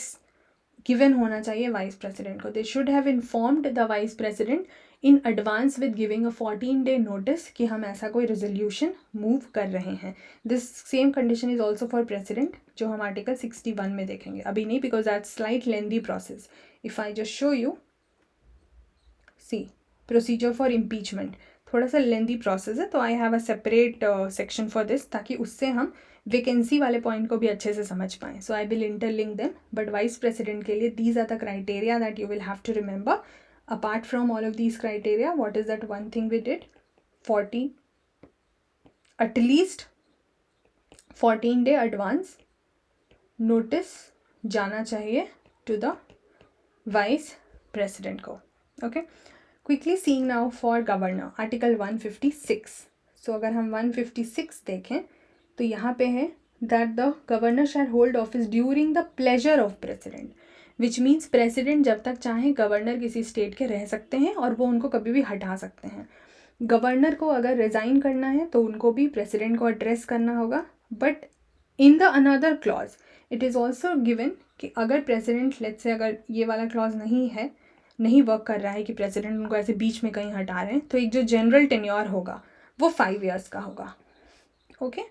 गिवन होना चाहिए वाइस प्रेसिडेंट को. They should have informed the vice president in advance with giving a 14-day notice कि हम ऐसा कोई रेजोल्यूशन मूव कर रहे हैं. This same condition is also for president, जो हम आर्टिकल 61 में देखेंगे. अभी नहीं, because that slight lengthy process. If I just show you, see, procedure for impeachment. थोड़ा सा लेंदी प्रोसेस है, तो I have a separate section for this, ताकि उससे हम वैकेंसी वाले पॉइंट को भी अच्छे से समझ पाएँ. So I will interlink them. But vice president के लिए these are the criteria that you will have to remember. Apart from all of these criteria, what is that one thing we did? 40 at least 14 day advance notice जाना चाहिए to the vice president को. Okay, quickly seeing now for governor, article 156. So अगर हम 156 देखें तो यहाँ पे है that the governor shall hold office during the pleasure of president, which means president जब तक चाहे गवर्नर किसी स्टेट के रह सकते हैं और वो उनको कभी भी हटा सकते हैं. गवर्नर को अगर रिज़ाइन करना है तो उनको भी प्रेसिडेंट को एड्रेस करना होगा. But in the another clause it is also given कि अगर प्रेसिडेंट, लेट्स से अगर ये वाला क्लॉज नहीं वर्क कर रहा है कि प्रेसिडेंट उनको ऐसे बीच में कहीं हटा रहे हैं, तो एक जो जनरल टेन्योर होगा वो 5 years का होगा. Okay,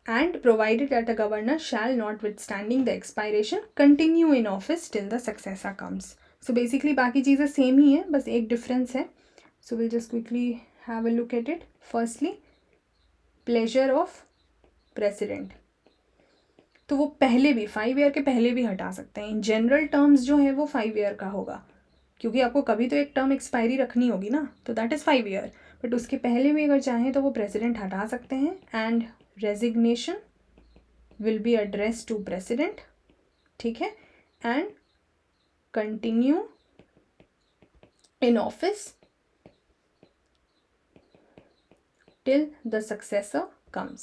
and provided that the governor shall not withstanding the expiration continue in office till the successor comes. So basically बाकी चीज़ें सेम ही है, बस एक डिफरेंस है. So we'll just quickly have a look at it. Firstly, pleasure of president. तो वो पहले भी 5 year के पहले भी हटा सकते हैं. इन जनरल टर्म्स जो है वो 5 year का होगा, क्योंकि आपको कभी तो एक टर्म एक्सपायरी रखनी होगी ना, तो दैट इज़ 5 year. बट उसके पहले भी अगर चाहें तो वो प्रेसिडेंट हटा सकते हैं. And resignation will be address to president. ठीक है, and continue in office till the successor comes.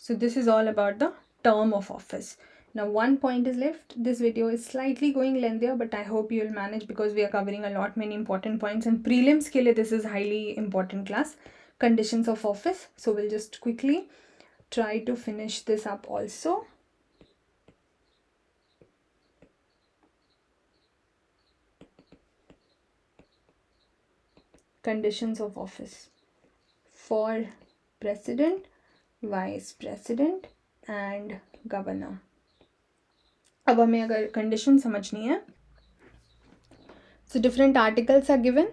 So this is all about the term of office. Now one point is left. This video is slightly going lengthier, but I hope you will manage because we are covering a lot many important points, and prelims ke liye this is highly important class. Conditions of office. So we'll just quickly try to finish this up also. Conditions of office for president, vice president and governor. अब हमें अगर condition समझनी है, so different articles are given.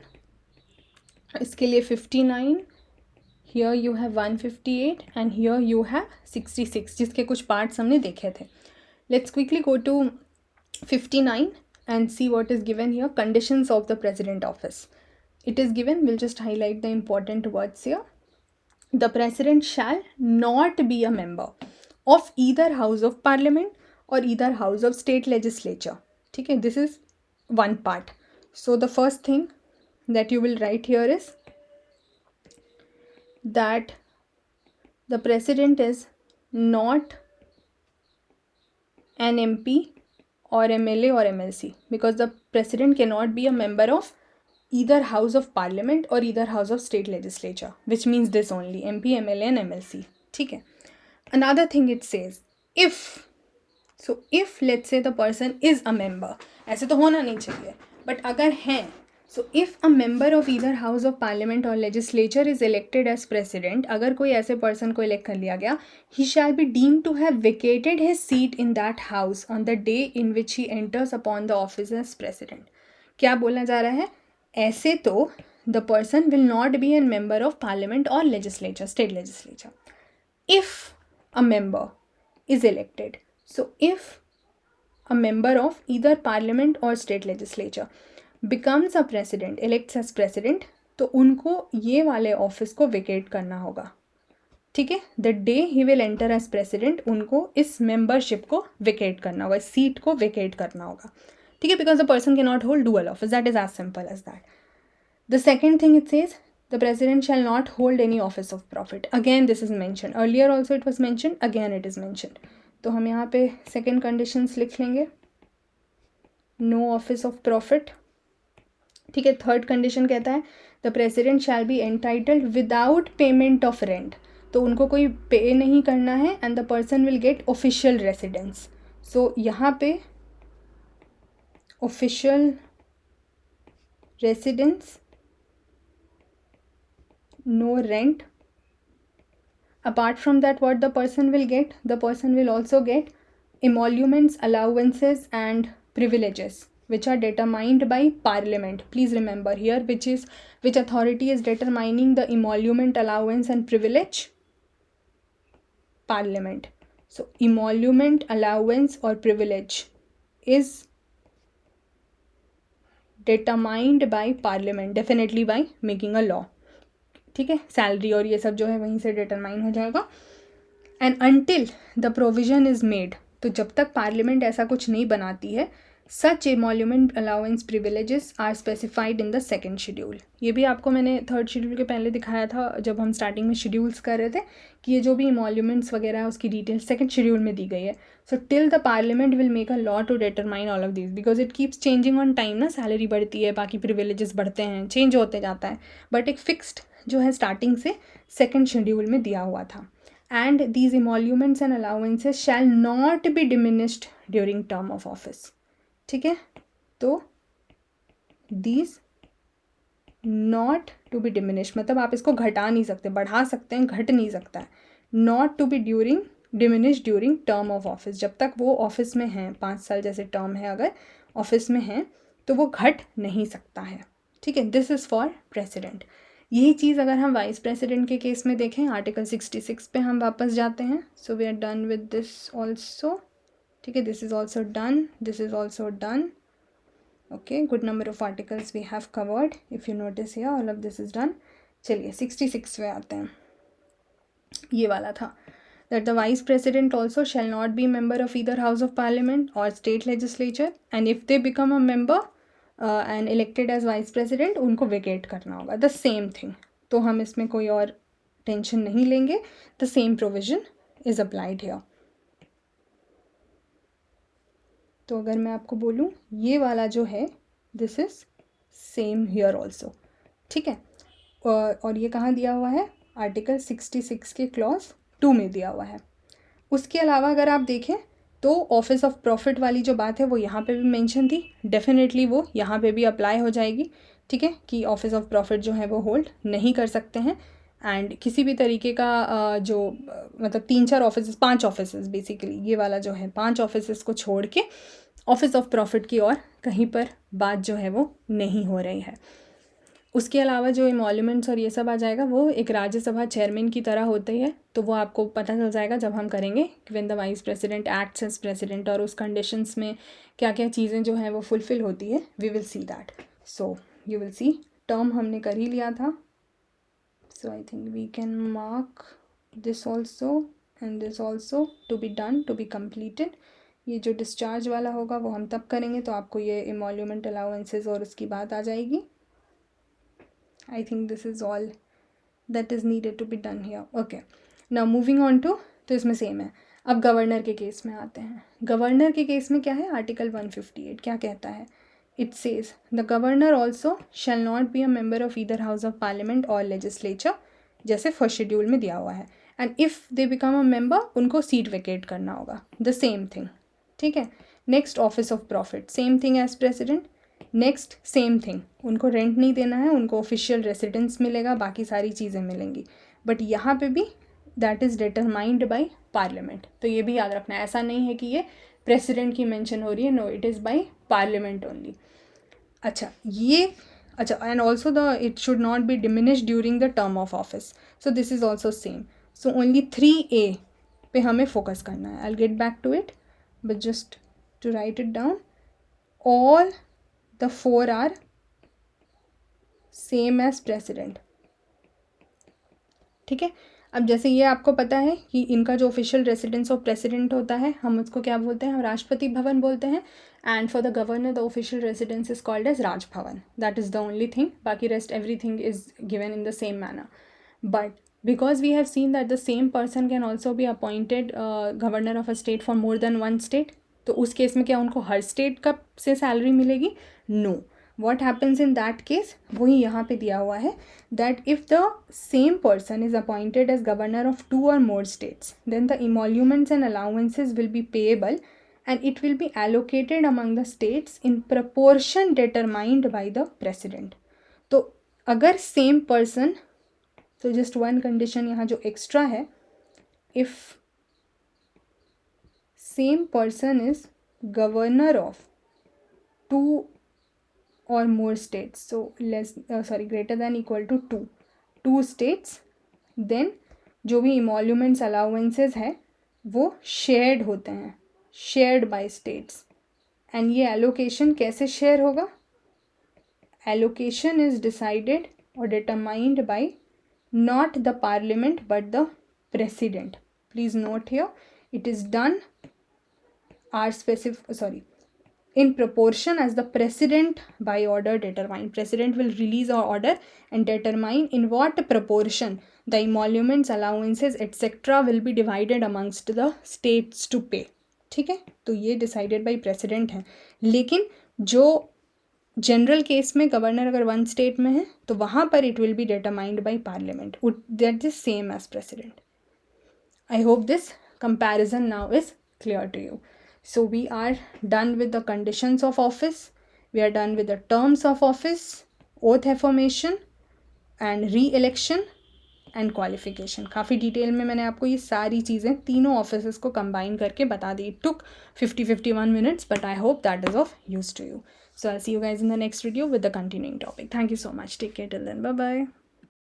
इसके लिए 59, here you have 158 and here you have 66, जिसके कुछ parts हमने देखे थे. Let's quickly go to 59 and see what is given here. Conditions of the president office. It is given, we'll just highlight the important words here. The president shall not be a member of either house of parliament or either house of state legislature. Okay, this is one part. So the first thing that you will write here is that the president is not an MP or MLA or MLC, because the president cannot be a member of either house of parliament or either house of state legislature, which means this only, MP, MLA and MLC. ठीक है. Another thing it says, if let's say the person is a member, ऐसे तो होना नहीं चाहिए, but अगर हैं, so if a member of either house of parliament or legislature is elected as president, अगर कोई ऐसे person को elect कर लिया गया, he shall be deemed to have vacated his seat in that house on the day in which he enters upon the office as president. क्या बोलना जा रहा है? ऐसे तो the person will not be an member of parliament और legislature, state legislature, if a member is elected. So if a member of either parliament or state legislature becomes a president, elects as president, तो उनको ये वाले office को vacate करना होगा. ठीक है, the day he will enter as president, उनको इस मेंबरशिप को वेकेट करना होगा, इस सीट को वेकेट करना होगा. ठीक है, because the person cannot hold dual office. That is as simple as that. The second thing it says, the president shall not hold any office of profit. Again this is mentioned. Earlier also it was mentioned. Again it is mentioned. तो हम यहाँ पे second conditions लिख लेंगे. No office of profit. ठीक है. Third condition कहता है the president shall be entitled without payment of rent. तो उनको कोई पे नहीं करना है and the person will get official residence. So यहाँ पे official residence, no rent. Apart from that, what the person will get will also get emoluments, allowances and privileges, which are determined by Parliament. Please remember here, which authority is determining the emolument, allowance and privilege? Parliament. So emolument, allowance or privilege is determined by Parliament, definitely by making a law. ठीक है, salary और ये सब जो है वहीं से determine हो जाएगा. And until the provision is made, तो जब तक पार्लियामेंट ऐसा कुछ नहीं बनाती है, such emolument allowance privileges are specified in the second schedule. ये भी आपको मैंने थर्ड शेड्यूल के पहले दिखाया था जब हम स्टार्टिंग में शेड्यूल्स कर रहे थे कि ये जो भी एमोल्यूमेंट्स वगैरह है उसकी डिटेल सेकेंड शेड्यूल में दी गई है. So till the parliament will make a law to determine all of this, because it keeps changing on time ना. सैलरी बढ़ती है, बाकी प्रिविलेजेस बढ़ते हैं, चेंज होते जाता है, बट एक फिक्स्ड जो है स्टार्टिंग से सेकेंड शेड्यूल में दिया हुआ था. And these emoluments and allowances shall not be diminished during term of office. ठीक है, तो these not to be diminished मतलब आप इसको घटा नहीं सकते, बढ़ा सकते हैं, घट नहीं सकता है. not to be diminished during term of office, जब तक वो ऑफिस में हैं, 5 साल जैसे टर्म है अगर ऑफिस में हैं तो वो घट नहीं सकता है. ठीक है, दिस इज़ फॉर प्रेसिडेंट. यही चीज़ अगर हम वाइस प्रेसिडेंट के केस में देखें, आर्टिकल 66 पे हम वापस जाते हैं. So we are done with this also. ठीक है, this is also done, this is also done. Okay, good number of articles we have covered. If you notice here all of this is done. चलिए 66 पे आते हैं. ये वाला था that the vice president also shall not be member of either house of parliament or state legislature, and if they become a member and elected as vice president, उनको vacate करना होगा. द सेम थिंग, तो हम इसमें कोई और tension नहीं लेंगे. The same provision is applied here. तो अगर मैं आपको बोलूँ ये वाला जो है this is same here also. ठीक है, और ये कहाँ दिया हुआ है? आर्टिकल 66 के क्लॉज 2 में दिया हुआ है. उसके अलावा अगर आप देखें तो ऑफिस ऑफ प्रॉफिट वाली जो बात है वो यहाँ पे भी मेंशन थी. डेफिनेटली वो यहाँ पे भी अप्लाई हो जाएगी. ठीक है, कि ऑफिस ऑफ प्रॉफिट जो है वो होल्ड नहीं कर सकते हैं. एंड किसी भी तरीके का जो मतलब 3-4 ऑफिस, 5 ऑफिस बेसिकली, ये वाला जो है 5 ऑफिस को छोड़ के ऑफिस ऑफ प्रॉफिट की और कहीं पर बात जो है वो नहीं हो रही है. उसके अलावा जो एमोल्यूमेंट्स और ये सब आ जाएगा वो एक राज्यसभा चेयरमैन की तरह होती है. तो वो आपको पता चल जाएगा जब हम करेंगे when the vice president acts as president, और उस कंडीशंस में क्या क्या चीज़ें जो हैं वो फुलफ़िल होती है. We will see that. So you will see. Term हमने कर ही लिया था. So I think we can mark this also and this also to be done, to be completed. ये जो डिस्चार्ज वाला होगा वो हम तब करेंगे तो आपको ये एमोल्यूमेंट अलाउंसेस और उसकी बात आ जाएगी. I think this is all that is needed to be done here. Okay, now moving on to, तो इसमें सेम है. अब गवर्नर के केस में आते हैं. गवर्नर के केस में क्या है? आर्टिकल 158 क्या कहता है? It says the governor also shall not be a member of either house of parliament और लेजिस्लेचर, जैसे फर्स्ट शेड्यूल में दिया हुआ है. And if they become a member, उनको सीट वेकेट करना होगा. The same thing. ठीक है. Next, office of profit, same thing as president. Next same thing, उनको रेंट नहीं देना है, उनको ऑफिशियल रेसिडेंस मिलेगा, बाकी सारी चीज़ें मिलेंगी. बट यहाँ पे भी that is determined by parliament. तो ये भी याद रखना है, ऐसा नहीं है कि ये प्रेसिडेंट की मेंशन हो रही है. No, it is by parliament only. अच्छा, ये अच्छा, and also the it should not be diminish during the term of office. So this is also same. So only 3A पे हमें फोकस करना है. I will get back to it, but just to write it down, all the 4 are same as president. ठीक है. अब जैसे ये आपको पता है कि इनका जो ऑफिशियल रेसिडेंस ऑफ प्रेसिडेंट होता है, हम उसको क्या बोलते हैं? हम राष्ट्रपति भवन बोलते हैं. And for the governor the official residence is called as Raj Bhavan. That is the only thing. बाकी rest everything is given in the same manner. But because we have seen that the same person can also be appointed governor of a state for more than one state, तो उस case में क्या उनको हर state का से salary मिलेगी? No. What happens in that case, वही यहाँ पे दिया हुआ है that if the same person is appointed as governor of 2 or more states, then the emoluments and allowances will be payable and it will be allocated among the states in proportion determined by the president. तो अगर same person, तो just one condition यहाँ जो extra है, if same person is governor of 2 or more states, so greater than equal to 2 states, then जो भी emoluments allowances है वो shared होते हैं, shared by states. and ये allocation कैसे share होगा? Allocation is decided or determined by not the parliament but the president. Please note here, it is done in proportion as the president by order determine. President will release an order and determine in what proportion the emoluments, allowances etc. will be divided amongst the states to pay. ठीक है, तो ये decided by president है. लेकिन जो general case में governor अगर one state में है तो वहाँ पर it will be determined by parliament. That is same as president. I hope this comparison now is clear to you. So we are done with the conditions of office, we are done with the terms of office, oath affirmation and re-election and qualification. काफ़ी detail में मैंने आपको ये सारी चीज़ें तीनों offices को combine करके बता दी. It took 50-51 minutes, but I hope that is of use to you. So I'll see you guys in the next video with the continuing topic. Thank you so much. Take care till then. Bye bye.